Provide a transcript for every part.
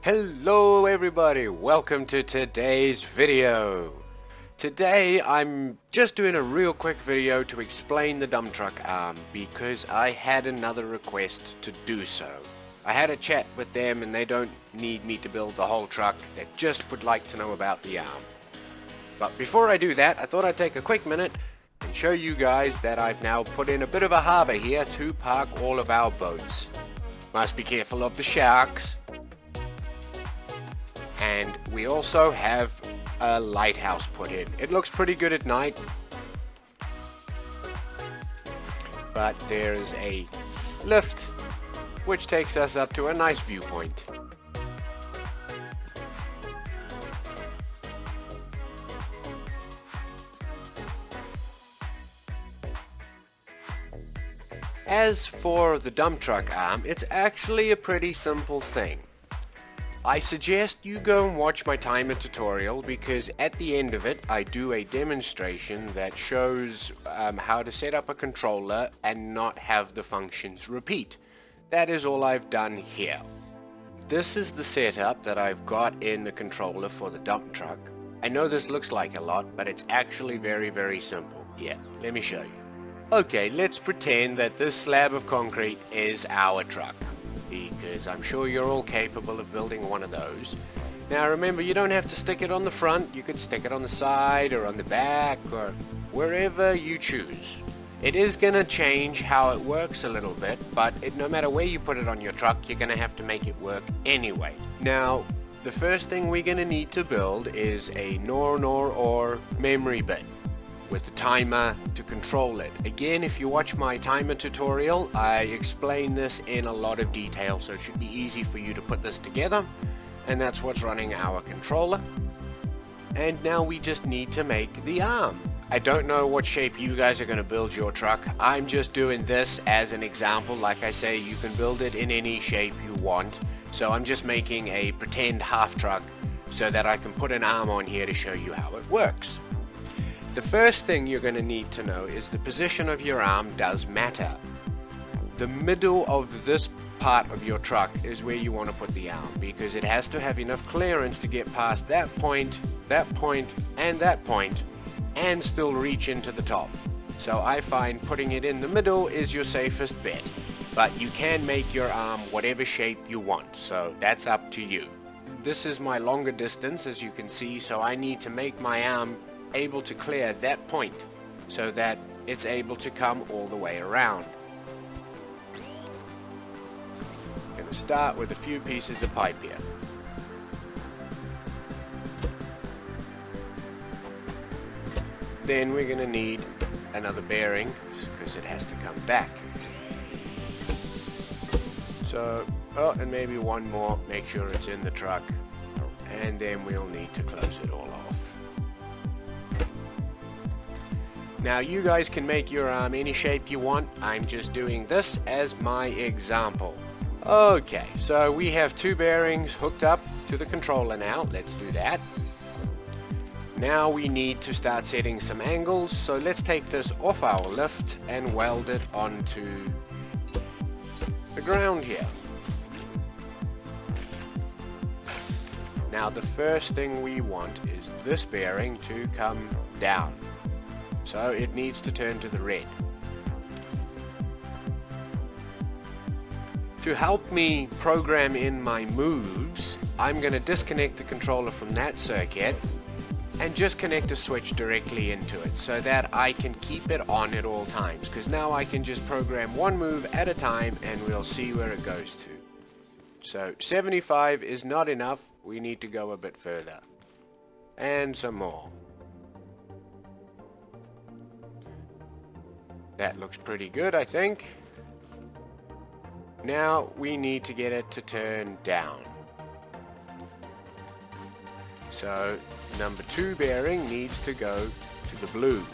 Hello everybody, welcome to today's video. Today I'm just doing a real quick video to explain the dump truck arm because I had another request to do so. I had a chat with them and they don't need me to build the whole truck, they just would like to know about the arm. But before I do that, I thought I'd take a quick minute and show you guys that I've now put in a bit of a harbor here to park all of our boats. Must be careful of the sharks. And we also have a lighthouse put in. It looks pretty good at night, but there is a lift which takes us up to a nice viewpoint. As for the dump truck arm, it's actually a pretty simple thing. I suggest you go and watch my timer tutorial because at the end of it I do a demonstration that shows how to set up a controller and not have the functions repeat. That is all I've done here. This is the setup that I've got in the controller for the dump truck. I know this looks like a lot, but it's actually very simple. Here, let me show you. Okay, let's pretend that this slab of concrete is our truck, because I'm sure you're all capable of building one of those. Now remember, you don't have to stick it on the front, you could stick it on the side or on the back or wherever you choose. It is going to change how it works a little bit, but no matter where you put it on your truck, you're going to have to make it work anyway. Now, the first thing we're going to need to build is a NOR memory bin with the timer to control it. Again, if you watch my timer tutorial, I explain this in a lot of detail, so it should be easy for you to put this together. And that's what's running our controller. And now we just need to make the arm. I don't know what shape you guys are going to build your truck. I'm just doing this as an example. Like I say, you can build it in any shape you want. So I'm just making a pretend half truck so that I can put an arm on here to show you how it works. The first thing you're going to need to know is the position of your arm does matter. The middle of this part of your truck is where you want to put the arm because it has to have enough clearance to get past that point, and that point, and still reach into the top. So I find putting it in the middle is your safest bet. But you can make your arm whatever shape you want, so that's up to you. This is my longer distance, as you can see, so I need to make my arm able to clear that point so that it's able to come all the way around. I'm going to start with a few pieces of pipe here. Then we're going to need another bearing because it has to come back. So, and maybe one more, make sure it's in the truck, and then we'll need to close it all off. Now you guys can make your arm any shape you want. I'm just doing this as my example. Okay, so we have two bearings hooked up to the controller now. Let's do that. Now we need to start setting some angles. So let's take this off our lift and weld it onto the ground here. Now the first thing we want is this bearing to come down. So it needs to turn to the red. To help me program in my moves, I'm going to disconnect the controller from that circuit and just connect a switch directly into it so that I can keep it on at all times, because now I can just program one move at a time and we'll see where it goes to. So 75 is not enough, we need to go a bit further. And some more. That looks pretty good, I think. Now we need to get it to turn down. So number 2 bearing needs to go to the blue.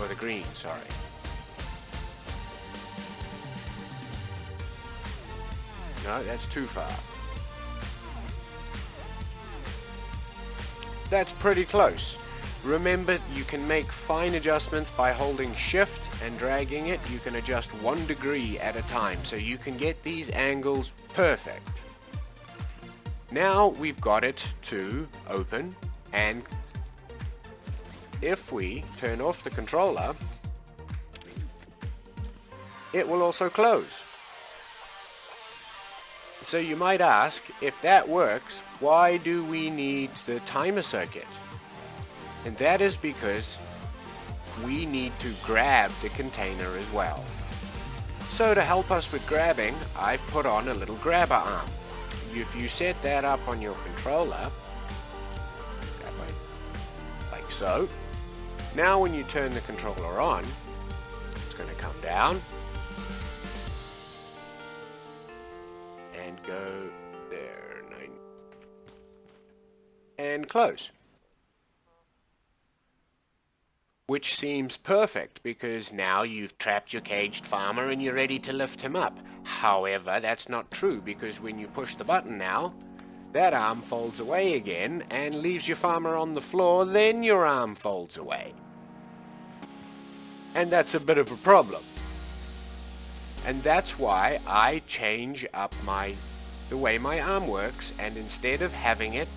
Or the green, sorry. No, that's too far. That's pretty close. Remember, you can make fine adjustments by holding shift and dragging it, you can adjust 1 degree at a time, so you can get these angles perfect. Now we've got it to open, and if we turn off the controller, it will also close. So you might ask, if that works, why do we need the timer circuit? And that is because we need to grab the container as well. So to help us with grabbing, I've put on a little grabber arm. If you set that up on your controller, like so, now when you turn the controller on, it's going to come down and go there, and close. Which seems perfect because now you've trapped your caged farmer and you're ready to lift him up. However, that's not true because when you push the button now, that arm folds away again and leaves your farmer on the floor, then your arm folds away. And that's a bit of a problem. And that's why I change up the way my arm works, and instead of having it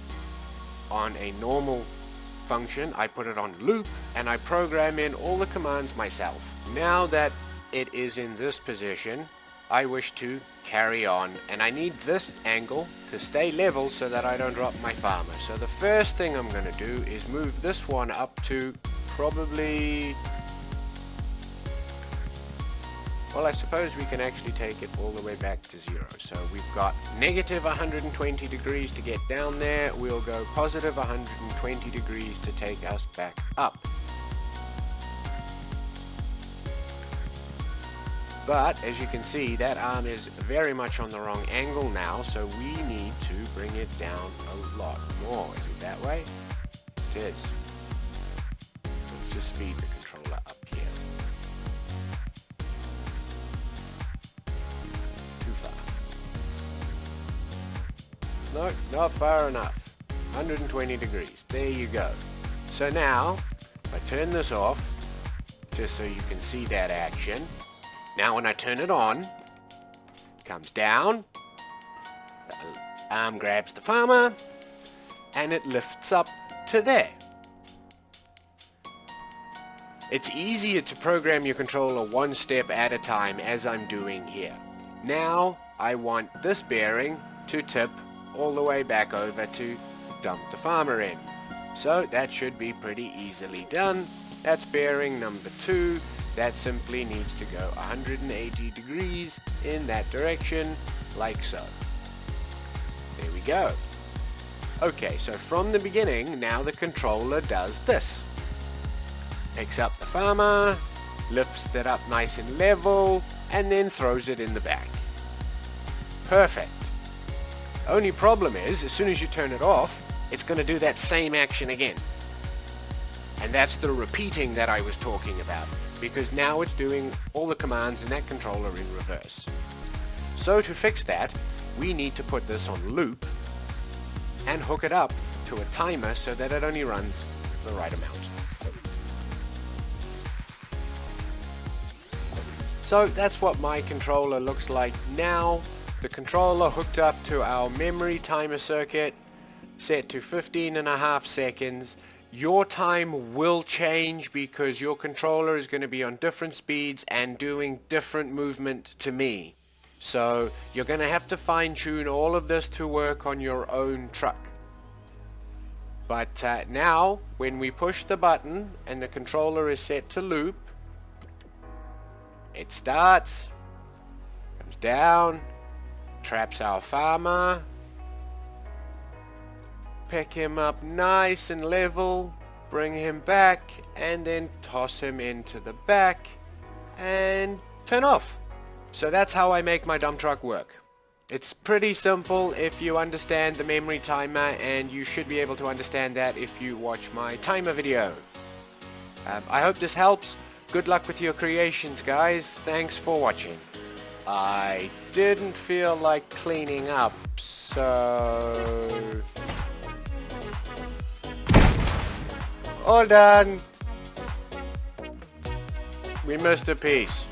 on a normal function, I put it on loop and I program in all the commands myself. Now that it is in this position, I wish to carry on, and I need this angle to stay level so that I don't drop my farmer. So the first thing I'm going to do is move this one up to probably, well, I suppose we can actually take it all the way back to 0. So we've got negative 120 degrees to get down there. We'll go positive 120 degrees to take us back up. But as you can see, that arm is very much on the wrong angle now, so we need to bring it down a lot more. Is it that way? It is. Let's just speed the controller up here. No, not far enough. 120 degrees. There you go. So now, if I turn this off, just so you can see that action. Now when I turn it on, it comes down, the arm grabs the farmer, and it lifts up to there. It's easier to program your controller one step at a time, as I'm doing here. Now I want this bearing to tip all the way back over to dump the farmer in. So that should be pretty easily done. That's bearing number 2. That simply needs to go 180 degrees in that direction, like so. There we go. Okay, so from the beginning, now the controller does this. Picks up the farmer, lifts it up nice and level, and then throws it in the back. Perfect. Only problem is, as soon as you turn it off, it's going to do that same action again. And that's the repeating that I was talking about, because now it's doing all the commands in that controller in reverse. So to fix that, we need to put this on loop and hook it up to a timer so that it only runs the right amount. So that's what my controller looks like now. The controller hooked up to our memory timer circuit, set to 15.5 seconds. Your time will change because your controller is going to be on different speeds and doing different movement to me. So you're going to have to fine-tune all of this to work on your own truck. But now, when we push the button and the controller is set to loop, it starts, comes down, traps our farmer, pick him up nice and level, bring him back, and then toss him into the back and turn off. So that's how I make my dump truck work. It's pretty simple if you understand the memory timer, and you should be able to understand that if you watch my timer video. I hope this helps. Good luck with your creations, guys. Thanks for watching. I didn't feel like cleaning up, so... all done. We missed a piece.